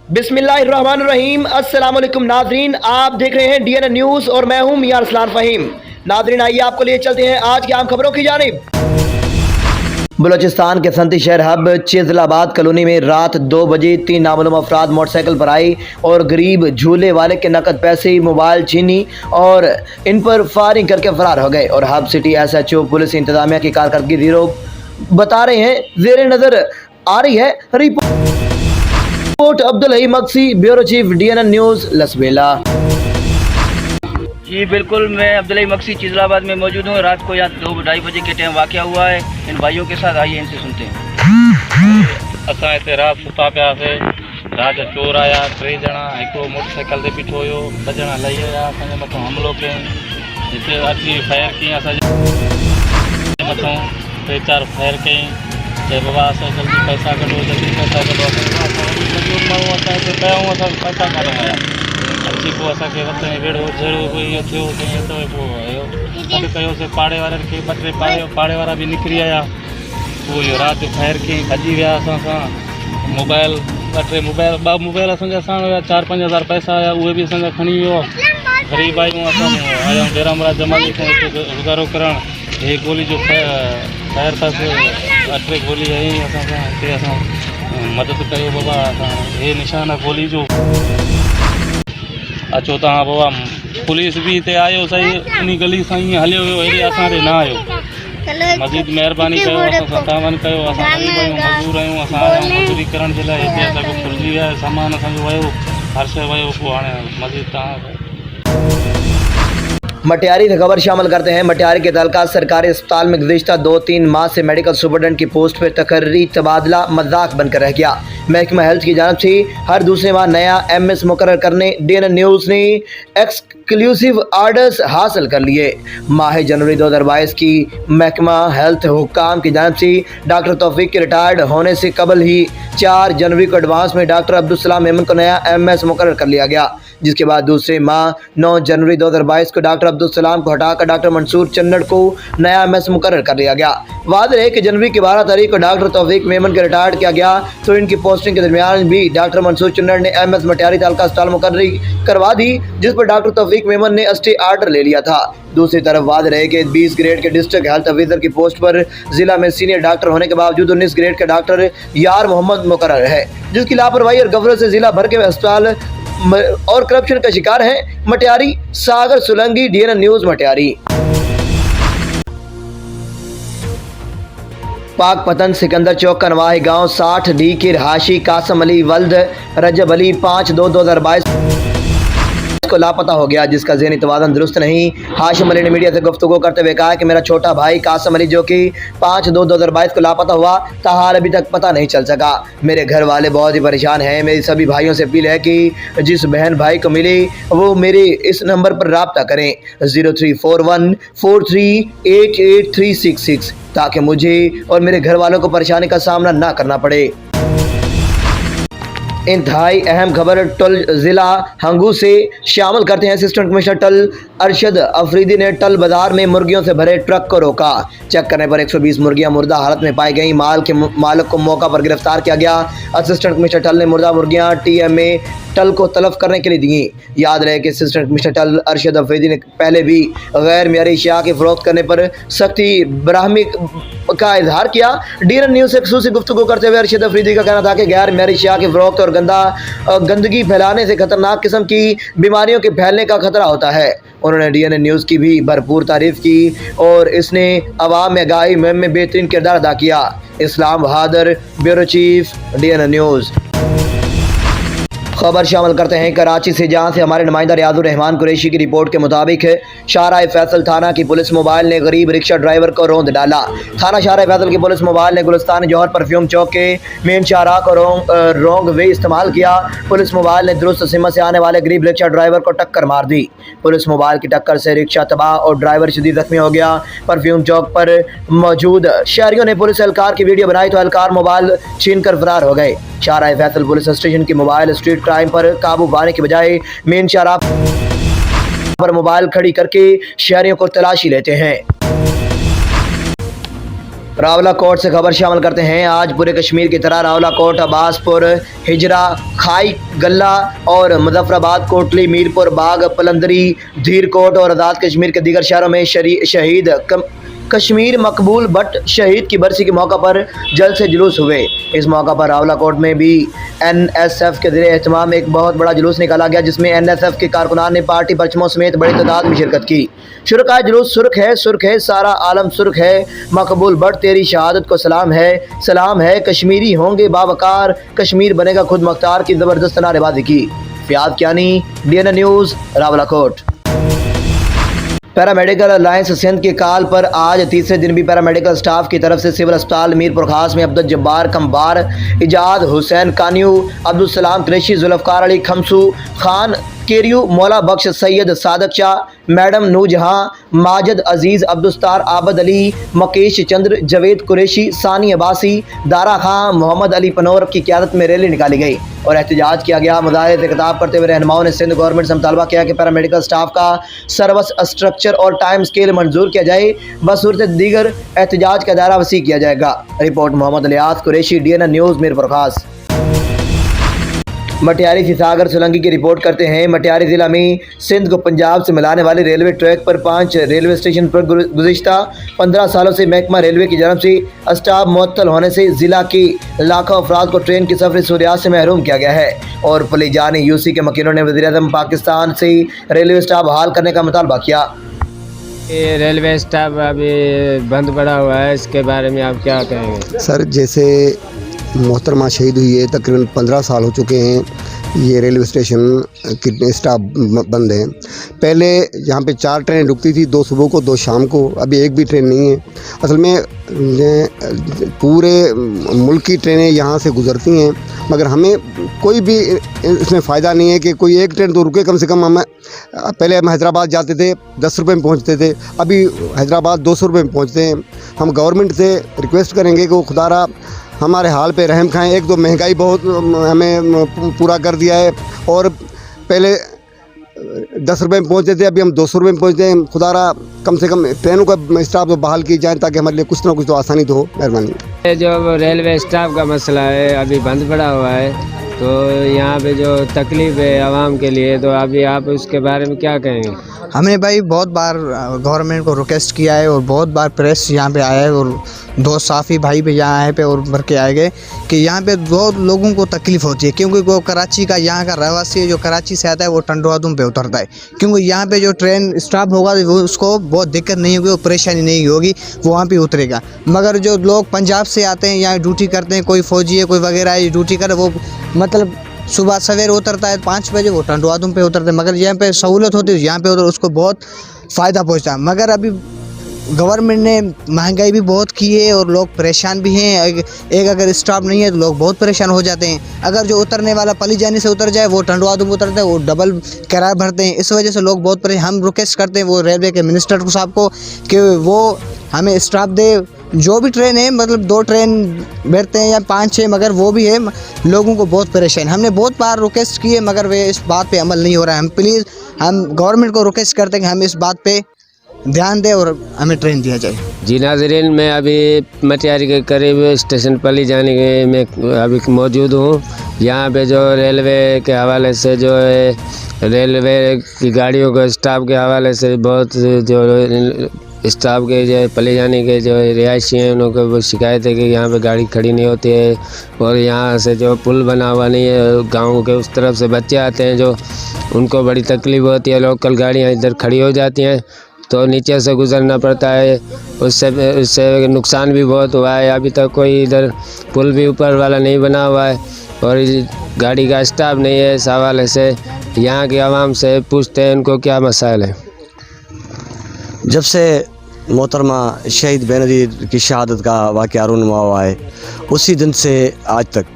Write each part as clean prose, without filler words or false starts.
बिस्मिल्लाहिर्रहमानिर्रहीम। अस्सलाम वालेकुम नाजरीन, आप देख रहे हैं डीएनए न्यूज़ और मैं हूं मियां अरसलान फ़हीम। नाजरीन आइए आपको लिए चलते हैं आज की आम खबरों की जानिब। बलूचिस्तान के संती शहर हब चिजलाबाद कॉलोनी में रात 2 बजे 3 नामालूम अफराद मोटरसाइकिल पर आई और गरीब झूले वाले के नकद पैसे, मोबाइल छीनी और इन पर फायरिंग करके फरार हो गए। और हब सिटी SHO पुलिस इंतजामिया की कारकर्दगी जीरो बता रहे हैं, जेर नज़र आ रही है report. Abdul Hai Maksi, bureau chief, DNA news, Lasbela. जी बिल्कुल, मैं अब्दुल हई मक्सी चिजलाबाद में मौजूद हूँ। रात को यहाँ 2-2:30 बजे के टाइम वाक़या हुआ है इन भाइयों के साथ। आइए इनसे सुनते हैं। असां हिते राति सुता पियासीं, राति चोर आया 3 ॼणा, हिकिड़ो मोटरसाइकिल ते बीठो हुयो, 2 ॼणा लही विया, असांजे मथां हमिलो कयईं। हिते अची फायर कयईं, असांजे मथां 3-4 फायर कयईं। चए बाबा असां जल्दी पैसा कढो, जल्दी पैसा कढो। असां मजबूर माण्हू, असां हिते पिया आहियूं, असां पैसा कान आया। अची पोइ असांखे रस्ते में वेड़ो झेड़ो कोई इहो थियो, कईं त पोइ सॾु कयोसीं पाड़े वारनि खे। 2-3 पाड़े वारा बि निकिरी आया। पोइ इहो राति जो फायर कयईं, भॼी विया असां सां। मोबाइल 2-3 मोबाइल असांजा साण हुया, 4-5 हज़ार पैसा आया, उहे बि असांजा खणी वियो। ग़रीब आहियूं, असां आया आहियूं डेरामुरा जमाली खां हिते गुज़ारो करणु। हे गोली जो फायर अथसि, 2-3 गोली आई असां सां। हिते असां मदद कयो बाबा, असां हे निशान आहे गोली जो। अचो तव्हां बाबा, पुलिस बि हिते आयो सही, उन गली सां ईअं हलियो वियो, हेॾे असां ॾे न आयो। मज़ीद महिरबानी कयो, असां सां तावन कयो। असां ग़रीब आहियूं, मज़दूर आहियूं, असां आया आहियूं मज़दूरी करण जे लाइ। हिते असांजो फुलिजी वियो आहे, सामान असांजो वियो, हर शइ वियो। पोइ हाणे मज़ीद तव्हां मटियारी से खबर शामिल करते हैं। मटियारी के तहलका सरकारी अस्पताल में गुज़िश्ता 2-3 माह से मेडिकल सुपरडेंट की पोस्ट पर तकर्री तबादला मजाक बनकर रह गया। महकमा हेल्थ की जानब से हर दूसरे माह नया MS मुकर्रर करने डीएनए न्यूज़ ने एक्सक्लूसिव ऑर्डर्स हासिल कर लिए। माह जनवरी 2022 की महकमा हेल्थ हुक्काम की जानब से डॉक्टर तौफीक के रिटायर्ड होने से कबल ही 4 जनवरी को एडवांस में डॉक्टर अब्दुल सलाम मेमन को नया MS मुकर्रर कर लिया गया, जिसके बाद दूसरे माह 9 जनवरी 2022 को डॉक्टर अब्दुल सलाम को हटाकर डॉक्टर मंसूर चन्नड़ को नया MS मुकर्रर कर लिया गया। वादे है कि जनवरी की 12 तारीख को डॉक्टर तौफीक मेमन को रिटायर्ड किया गया, तो इनकी पोस्टिंग के दरमियान भी डॉक्टर मंसूर चन्नड़ ने MS मटियारी तालका अस्पताल मुकर्ररी करवा दी, जिस पर डॉक्टर तौफीक मेमन ने स्टे ऑर्डर ले लिया था। दूसरी तरफ वादे रहे कि 20 ग्रेड के डिस्ट्रिक्ट हेल्थ ऑफिसर की पोस्ट पर जिला में सीनियर डॉक्टर होने के बावजूद 19 ग्रेड के डॉक्टर यार मोहम्मद मुकर्रर है, जिसकी लापरवाही और गफलत से जिला भर के अस्पताल और करप्शन का शिकार है। मटियारी सागर सोलंकी, डीएनए न्यूज़ मटियारी। पाक पतन सिकंदर चौक कनवाही गांव 60D के रहाशी कासम अली वल्द रजब अली 5/2/2022 को लापता हो गया, जिसका ज़हनी तवाज़ुन दुरुस्त नहीं। हाशिम अली ने मीडिया से गुफ्तगू करते हुए कहा कि मेरा छोटा भाई कासम अली जो कि 5/2/2022 को लापता हुआ, ताहाल अभी तक पता नहीं चल सका। मेरे घर वाले बहुत ही परेशान हैं। मेरी सभी भाइयों से अपील है कि जिस बहन भाई को मिले वो मेरे इस नंबर पर रब्ता करें 0341438836, ताकि मुझे और मेरे घर वालों को परेशानी का सामना ना करना पड़े। इंतहाई अहम खबर टल ज़िला हंगू से शामिल करते हैं। असिस्टेंट कमिश्नर टल अरशद अफरीदी ने टल बाजार में मुर्गियों से भरे ट्रक को रोका। चेक करने पर 120 मुर्गियां मुर्दा हालत में पाई गईं। मालिक को मौका पर गिरफ्तार किया गया। असिस्टेंट कमिश्नर टल ने मुर्दा मुर्गियां TMA टल को तलब करने के लिए दी। याद रहे कि असिस्टेंट कमिश्नर टल अरशद अफरीदी ने पहले भी गैर मियारी अशिया के फरोख्त करने पर सख्ती बराहमी का इजहार किया। डीएनए न्यूज़ से खसूसी गुफ्तगू करते हुए अरशद अफरीदी का कहना था कि गैर मियारी अशिया की फरोख्त और गंदगी फैलाने से खतरनाक किस्म की बीमारियों के फैलने का खतरा होता है। उन्होंने डीएनए न्यूज़ की भी भरपूर तारीफ की और इसने अवाम में आगाही मुहिम में बेहतरीन किरदार अदा किया। इस्लाम बहादुर, ब्यूरो चीफ, डीएनए न्यूज़। खबर शामिल करते हैं कराची से, जहां से हमारे नुमाइंदा रियाजुर रहमान कुरैशी की रिपोर्ट के मुताबिक शाहराह फैसल थाना की पुलिस मोबाइल ने गरीब रिक्शा ड्राइवर को रौंद डाला। थाना शाहराह फैसल की पुलिस मोबाइल ने गुलिस्तान जौहर परफ्यूम चौक के मेन शाहराह को रॉन्ग वे इस्तेमाल किया। पुलिस मोबाइल ने दुरुस्त सिमत से आने वाले गरीब रिक्शा ड्राइवर को टक्कर मार दी। पुलिस मोबाइल की टक्कर से रिक्शा तबाह और ड्राइवर शदीद जख्मी हो गया। परफ्यूम चौक पर मौजूद शहरियों ने पुलिस एहलकार की वीडियो बनाई तो एहलकार मोबाइल छीन कर फरार हो गए। शाहराह फैसल पुलिस स्टेशन की मोबाइल स्ट्रीट क्राइम पर काबू पाने के बजाय मेन शाहराह पर मोबाइल खड़ी करके शहरियों को तलाशी लेते हैं। रावलाकोट से खबर शामिल करते हैं। आज पूरे कश्मीर की तरह रावलाकोट, अब्बासपुर, हिजरा, खाई गल्ला और मुजफ्फराबाद, कोटली, मीरपुर, बाग, पलंदरी, धीरकोट और आज़ाद कश्मीर के दीगर शहरों में शहीद कश्मीर मकबूल भट्ट शहीद की बरसी के मौका पर जल्द से जुलूस हुए। इस मौका पर रावलाकोट में भी NSF के ज़रिए एहतमाम एक बहुत बड़ा जुलूस निकाला गया, जिसमें NSF के कारकुनान ने पार्टी परचमों समेत बड़ी तादाद में शिरकत की। शुरा जुलूस सुर्ख है, सारा आलम सुर्ख है, मकबूल भट्ट तेरी शहादत को सलाम है, कश्मीरी होंगे बावकार, कश्मीर बनेगा खुद मुख्तार की ज़बरदस्त नारेबाजी की। Fiyad Kiyani, DNN news, Rawalakot. Paramedical alliance Sindh के कॉल पर आज तीसरे दिन भी पैरामेडिकल स्टाफ की तरफ से सिविल अस्पताल मीरपुर खास में अब्दुल जब्बार कम्बार, इजाद हुसैन कान्यू, अब्दुल सलाम कुरैशी, जुल्फ़कार अली खमसू, खान केरियू, मौला बख्श सैयद सादक शाह, मैडम नूजहां, माजिद अजीज़, अब्दुस्तार आबद अली, मकेश चंद्र, जवेद कुरैशी, सानी अब्बासी, दारा खां, मोहम्मद अली पनोर की क़यादत में रैली निकाली गई और एहतजाज किया गया। मुजाहिरे से खिताब करते हुए रहनुमाओं ने सिंध गवर्नमेंट से मुतालबा किया कि पैरामेडिकल स्टाफ का सर्विस स्ट्रक्चर और टाइम स्केल मंजूर किया जाए, बसूरत दीगर एहतजाज का दायरा वसी किया जाएगा। Report Mohammad Ilyas Qureshi, DNN news, Mirpur Khas. Matiari से सागर सोलंकी की रिपोर्ट करते हैं। मटियारी ज़िला में सिंध को पंजाब से मिलाने वाले रेलवे ट्रैक पर 5 रेलवे स्टेशन पर गुज़िश्ता 15 सालों से महकमा रेलवे की जानब से स्टाफ मुअत्तल होने से ज़िला के लाखों अफराद को ट्रेन की सफ़र सहूलियात से महरूम किया गया है और फलीजानी UC के मकीनों ने वज़ीर-ए-आज़म पाकिस्तान से रेलवे स्टाफ बहाल करने का मुतालबा किया। ये रेलवे स्टाफ अभी बंद पड़ा हुआ है, इसके बारे में आप क्या कहेंगे? सर, जैसे मोहतरमा शहीद हुई है, तकरीबन 15 साल हो चुके हैं ये रेलवे स्टेशन कितने स्टाफ बंद हैं। पहले यहाँ पे 4 ट्रेनें रुकती थी, 2 सुबह को 2 शाम को, अभी एक भी ट्रेन नहीं है। असल में पूरे मुल्क की ट्रेनें यहाँ से गुज़रती हैं, मगर हमें कोई भी इसमें फ़ायदा नहीं है कि कोई एक ट्रेन तो रुके। कम से कम पहले हम हैदराबाद जाते थे 10 रुपये में पहुँचते थे, अभी हैदराबाद 200 रुपये में पहुँचते हैं। हम गवर्नमेंट से रिक्वेस्ट करेंगे कि वो खुदारा हमारे हाल पे रहम खाएं। एक तो महंगाई बहुत हमें पूरा कर दिया है और पहले 10 रुपये में पहुँचते थे, अभी हम 200 रुपये में पहुँचते हैं। खुदारा कम से कम ट्रेनों का स्टाफ तो बहाल की जाए ताकि हमारे लिए कुछ ना कुछ तो आसानी तो हो। मेहरबानी। ये जो रेलवे स्टाफ का मसला है अभी बंद पड़ा हुआ है, तो यहाँ पे जो तकलीफ़ है आवाम के लिए, तो अभी आप उसके बारे में क्या कहेंगे? हमने भाई बहुत बार गवर्नमेंट को रिक्वेस्ट किया है और बहुत बार प्रेस यहाँ पे आया है और 2 साफ़ी भाई भी यहाँ आए पे और भर के आए गए कि यहाँ पे बहुत लोगों को तकलीफ़ होती है, क्योंकि वो कराची का यहाँ का रहवासी है, जो कराची से आता है वो टंडवादुम पे उतरता है। क्योंकि यहाँ पे जो ट्रेन स्टाफ होगा वो उसको बहुत दिक्कत नहीं होगी, वो परेशानी नहीं होगी, वो वहाँ पर उतरेगा। मगर जो लोग पंजाब से आते हैं यहाँ ड्यूटी करते हैं, कोई फ़ौजी है कोई वगैरह है ड्यूटी करे, वो मतलब सुबह सवेरे उतरता है 5 बजे, वो टंडवादुम पे उतरते हैं। मगर यहाँ पे सहूलत होती है, यहाँ पे उधर उसको बहुत फ़ायदा पहुँचता है। मगर अभी गवर्नमेंट ने महंगाई भी बहुत की है और लोग परेशान भी हैं। एक अगर स्टाफ नहीं है तो लोग बहुत परेशान हो जाते हैं। अगर जो उतरने वाला पलीजानी से उतर जाए, वो टंडवादुम उतरता है, वो डबल किराया भरते हैं। इस वजह से लोग बहुत परेशान। हम रिक्वेस्ट करते हैं वो रेलवे के मिनिस्टर साहब को कि वो हमें स्टाफ दे। जो भी ट्रेन है, मतलब 2 ट्रेन बैठते हैं या 5-6, मगर वो भी है, लोगों को बहुत परेशान। हमने बहुत बार रिक्वेस्ट की है मगर वे इस बात पे अमल नहीं हो रहा है। हम गवर्नमेंट को रिक्वेस्ट करते हैं कि हम इस बात पे ध्यान दें और हमें ट्रेन दिया जाए। जी नाज़रीन, मैं अभी मटियारी के करीब स्टेशन पली जाने के में अभी मौजूद हूँ। यहाँ पे जो रेलवे के हवाले से जो है, रेलवे की गाड़ियों के स्टाफ के हवाले से बहुत जो स्टाफ के जो पले जाने के जो रिहायशी हैं उनको वो शिकायत है कि यहाँ पे गाड़ी खड़ी नहीं होती है और यहाँ से जो पुल बना हुआ नहीं है, गांव के उस तरफ से बच्चे आते हैं जो उनको बड़ी तकलीफ़ होती है। लोकल गाड़ियाँ इधर खड़ी हो जाती हैं तो नीचे से गुज़रना पड़ता है, उससे नुकसान भी बहुत हुआ है। अभी तक कोई इधर पुल भी ऊपर वाला नहीं बना हुआ है और गाड़ी का स्टाफ नहीं है। इस हवाले से यहाँ के आवाम से पूछते हैं इनको क्या मसाइल है। जब से मोहतरमा शहीद बेनज़ीर की शहादत का वाक़या रूनुमा हुआ है, उसी दिन से आज तक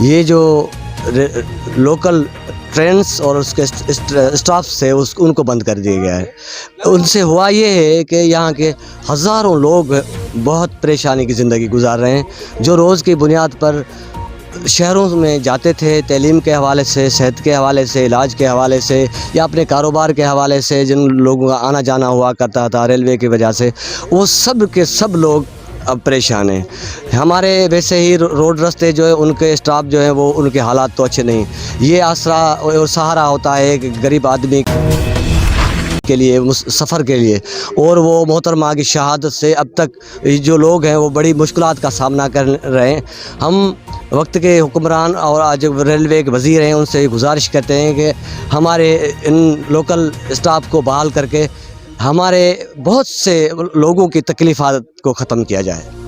ये जो लोकल ट्रेन्स और उसके स्टाफ से उनको बंद कर दिया गया है। उनसे हुआ ये है कि यहाँ के हज़ारों लोग बहुत परेशानी की ज़िंदगी गुजार रहे हैं, जो रोज़ की बुनियाद पर शहरों में जाते थे, तालीम के हवाले से, सेहत के हवाले से, इलाज के हवाले से या अपने कारोबार के हवाले से जिन लोगों का आना जाना हुआ करता था रेलवे की वजह से, वो सब के सब लोग अब परेशान हैं। हमारे वैसे ही रोड रास्ते जो है उनके स्टाफ जो है वो उनके हालात तो अच्छे नहीं। ये आसरा और सहारा होता है एक गरीब आदमी के लिए, सफ़र के लिए, और वो मोहतरमा की शहादत से अब तक जो लोग हैं वो बड़ी मुश्किलात का सामना कर रहे हैं। हम वक्त के हुक्मरान और आज रेलवे के वज़ीर हैं उनसे गुजारिश करते हैं कि हमारे इन लोकल स्टाफ को बहाल करके हमारे बहुत से लोगों की तकलीफ़ात को ख़त्म किया जाए।